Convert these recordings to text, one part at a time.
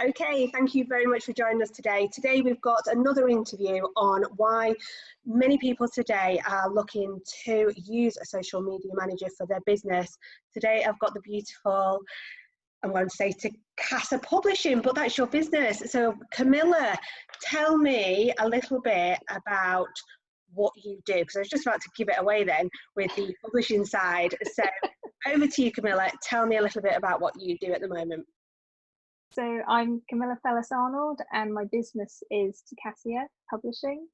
Okay, thank you very much for joining us today. Today we've got another interview on why many people today are looking to use a social media manager for their business. Today I've got the beautiful, I'm going to say to Casa Publishing, but that's your business. So Camilla, tell me a little bit about what you do, because I was just about to give it away then with the publishing side. So over to you, Camilla. Tell me a little bit about what you do at the moment. So I'm Camilla Fellis-Arnold and my business is Casa Publishing.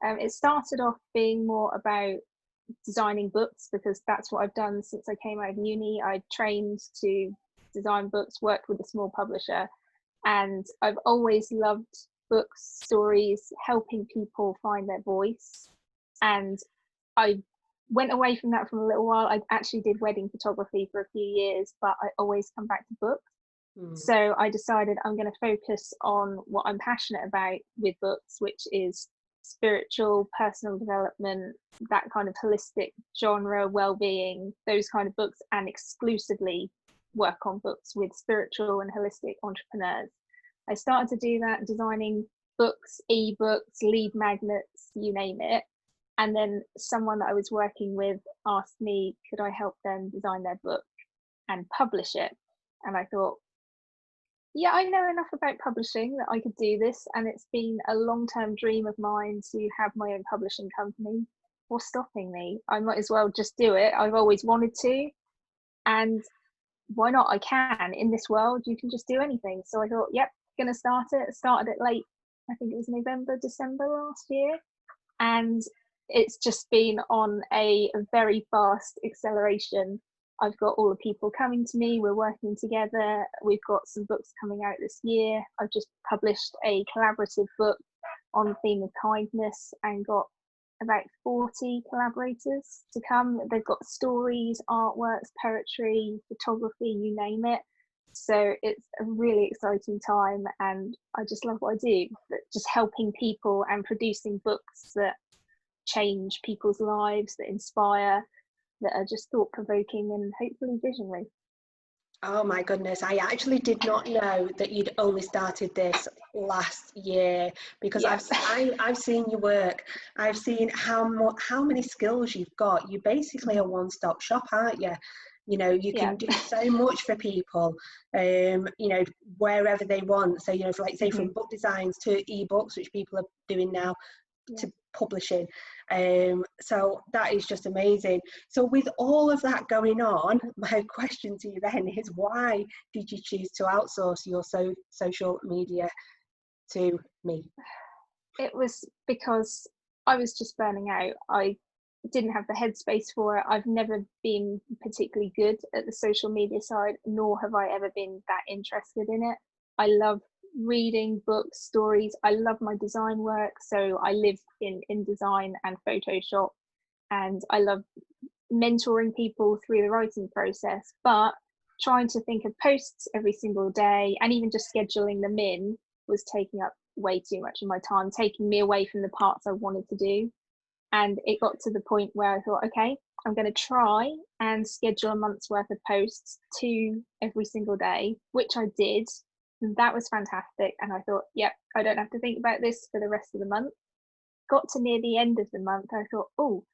It started off being more about designing books because that's what I've done since I came out of uni. I trained to design books, worked with a small publisher, and I've always loved books, stories, helping people find their voice. And I went away from that for a little while. I actually did wedding photography for a few years, but I always come back to books. So I decided I'm going to focus on what I'm passionate about with books, which is spiritual, personal development, that kind of holistic genre, well-being, those kind of books, and exclusively work on books with spiritual and holistic entrepreneurs. I started to do that designing books, ebooks, lead magnets, you name it. And then someone that I was working with asked me, could I help them design their book and publish it? And I thought, yeah, I know enough about publishing that I could do this, and it's been a long-term dream of mine to have my own publishing company. What's stopping me? I might as well just do it. I've always wanted to, and why not? I can. In this world, you can just do anything. So I thought, yep, gonna start it. Started it late, I think it was November, December last year, and it's just been on a very fast acceleration. I've got all the people coming to me, we're working together, we've got some books coming out this year. I've just published a collaborative book on the theme of kindness and got about 40 collaborators to come. They've got stories, artworks, poetry, photography, you name it. So it's a really exciting time, and I just love what I do, just helping people and producing books that change people's lives, that inspire, that are just thought-provoking and hopefully visionary. Oh my goodness, I actually did not know that you'd only started this last year, because I've seen your work. I've seen how many skills you've got. You're basically a one-stop shop, aren't you? You know, you can do so much for people, you know, wherever they want. So, you know, like say from book designs to ebooks, which people are doing now, to publishing. So that is just amazing. So with all of that going on, my question to you then is, why did you choose to outsource your social media to me? It was because I was just burning out. I didn't have the headspace for it. I've never been particularly good at the social media side, nor have I ever been that interested in it. I love reading books, stories. I love my design work, so I live in design and Photoshop, and I love mentoring people through the writing process. But trying to think of posts every single day and even just scheduling them in was taking up way too much of my time, taking me away from the parts I wanted to do. And it got to the point where I thought, okay, I'm going to try and schedule a month's worth of posts, 2 every single day, which I did. That was fantastic, and I thought, yep, I don't have to think about this for the rest of the month. Got to near the end of the month, I thought, oh,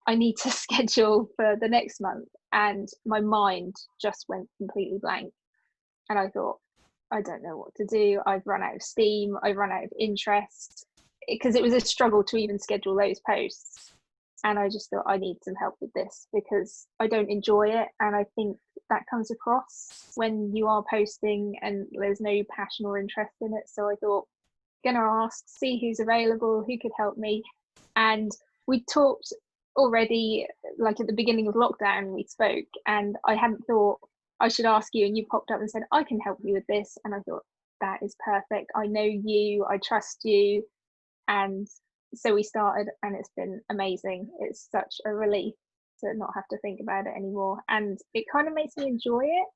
I need to schedule for the next month, and my mind just went completely blank. And I thought, I don't know what to do. I've run out of steam, I've run out of interest, because it was a struggle to even schedule those posts. And I just thought, I need some help with this because I don't enjoy it, and I think that comes across when you are posting and there's no passion or interest in it. So I thought, gonna ask, see who's available, who could help me. And we talked already, like at the beginning of lockdown we spoke, and I hadn't thought I should ask you, and you popped up and said, I can help you with this. And I thought, that is perfect. I know you, I trust you. And so we started, and it's been amazing. It's such a relief to not have to think about it anymore, and it kind of makes me enjoy it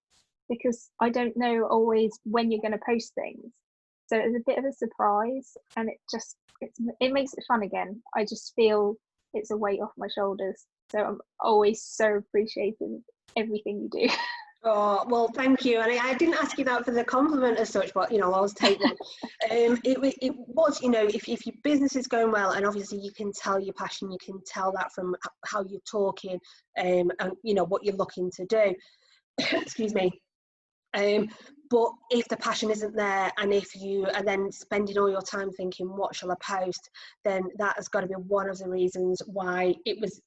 because I don't know always when you're going to post things, so it's a bit of a surprise, and it makes it fun again. I just feel it's a weight off my shoulders, so I'm always so appreciative of everything you do. Oh, well, thank you. And I didn't ask you that for the compliment as such, but, I'll always take one. It was, if your business is going well, and obviously you can tell your passion, you can tell that from how you're talking, and, what you're looking to do. Excuse me. But if the passion isn't there, and if you are then spending all your time thinking, what shall I post, then that has got to be one of the reasons why it was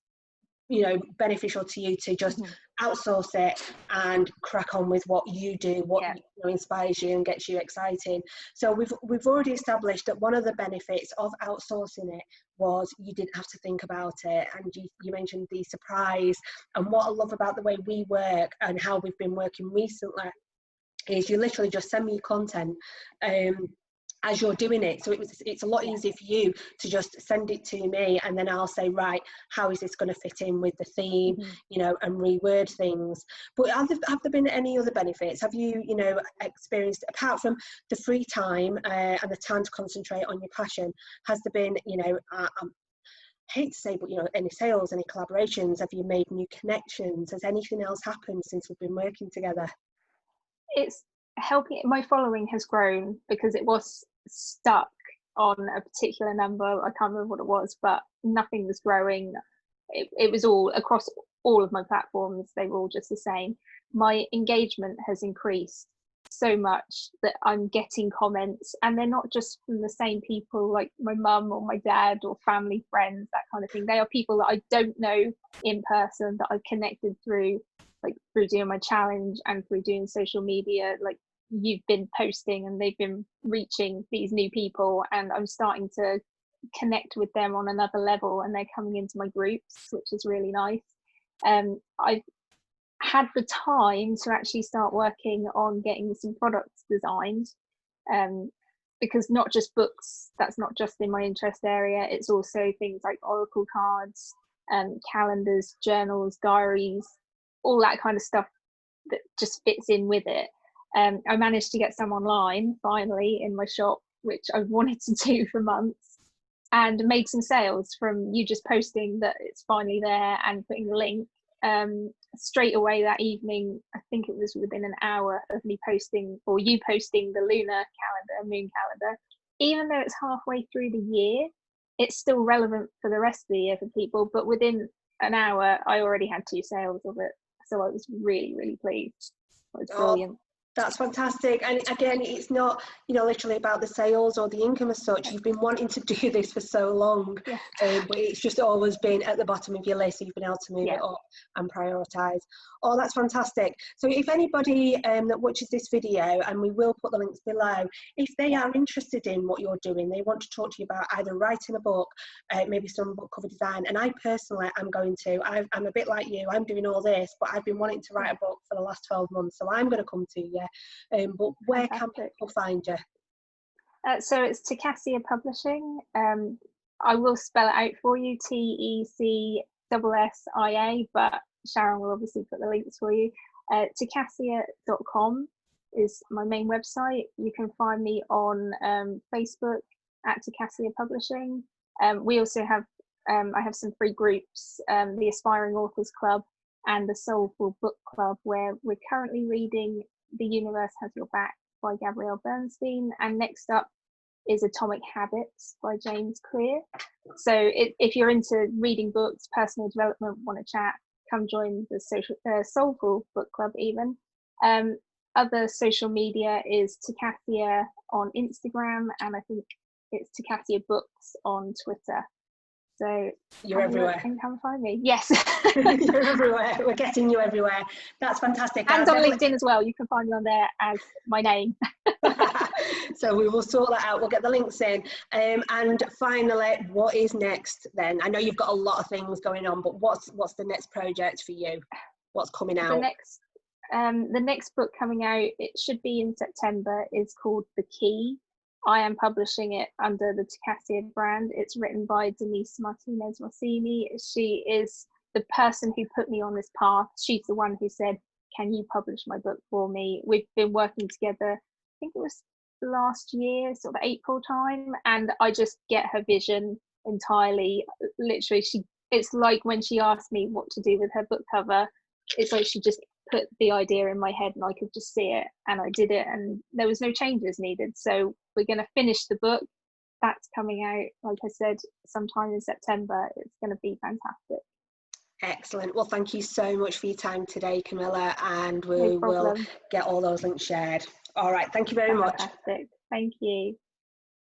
beneficial to you to just outsource it and crack on with what you do, what inspires you and gets you excited. So we've already established that one of the benefits of outsourcing it was you didn't have to think about it, and you mentioned the surprise. And what I love about the way we work and how we've been working recently is you literally just send me your content as you're doing it. So it's a lot easier for you to just send it to me, and then I'll say, right, how is this going to fit in with the theme, and reword things. But have there been any other benefits? Have you, experienced, apart from the free time and the time to concentrate on your passion, has there been, I hate to say, but any sales, any collaborations? Have you made new connections? Has anything else happened since we've been working together? It's helping. My following has grown because it was stuck on a particular number. I can't remember what it was, but nothing was growing. It was all across all of my platforms. They were all just the same. My engagement has increased so much that I'm getting comments, and they're not just from the same people, like my mum or my dad or family, friends, that kind of thing. They are people that I don't know in person, that I've connected through doing my challenge and through doing social media. Like, you've been posting and they've been reaching these new people, and I'm starting to connect with them on another level, and they're coming into my groups, which is really nice. I've had the time to actually start working on getting some products designed, because not just books, that's not just in my interest area, it's also things like oracle cards, calendars, journals, diaries, all that kind of stuff that just fits in with it. I managed to get some online finally in my shop, which I've wanted to do for months, and made some sales from you just posting that it's finally there and putting the link. Straight away that evening, I think it was within an hour of me posting, or you posting, the lunar calendar, moon calendar. Even though it's halfway through the year, it's still relevant for the rest of the year for people, but within an hour I already had 2 sales of it, so I was really, really pleased. It was brilliant. That's fantastic. And again, it's not, literally about the sales or the income as such. You've been wanting to do this for so long, but it's just always been at the bottom of your list. So you've been able to move it up and prioritise. Oh, that's fantastic. So if anybody that watches this video, and we will put the links below, if they are interested in what you're doing, they want to talk to you about either writing a book, maybe some book cover design. And I personally am going to, I'm a bit like you, I'm doing all this, but I've been wanting to write a book for the last 12 months. So I'm going to come to you. But where can people find you? So it's to Cassia Publishing. I will spell it out for you, TECSSIA, but Sharon will obviously put the links for you. Tocassia.com is my main website. You can find me on Facebook at Tocassia Publishing. We also have, I have some free groups, the Aspiring Authors Club and the Soulful Book Club, where we're currently reading The Universe Has Your Back by Gabrielle Bernstein, and next up is Atomic Habits by James Clear. So if you're into reading books, personal development, want to chat, come join the Soulful Book Club even. Other social media is Tocassia on Instagram, and I think it's Tocassia Books on Twitter. So you're everywhere. And come find me. Yes. You're everywhere. We're getting you everywhere. That's fantastic. And on LinkedIn as well. You can find me on there as my name. So we will sort that out. We'll get the links in. And finally, what is next then? I know you've got a lot of things going on, but what's the next project for you? What's coming out? The next book coming out, it should be in September, is called The Key. I am publishing it under the Tocassia brand. It's written by Denise Martinez Rossini. She is the person who put me on this path. She's the one who said, can you publish my book for me? We've been working together, I think it was last year, sort of April time, and I just get her vision entirely. Literally, it's like when she asked me what to do with her book cover, it's like she just put the idea in my head and I could just see it, and I did it, and there was no changes needed. So we're going to finish the book. That's coming out, like I said, sometime in September. It's going to be fantastic. Excellent. Well, thank you so much for your time today, Camilla, and we No will problem. get all those links shared. All right, thank you very much. Fantastic. Thank you.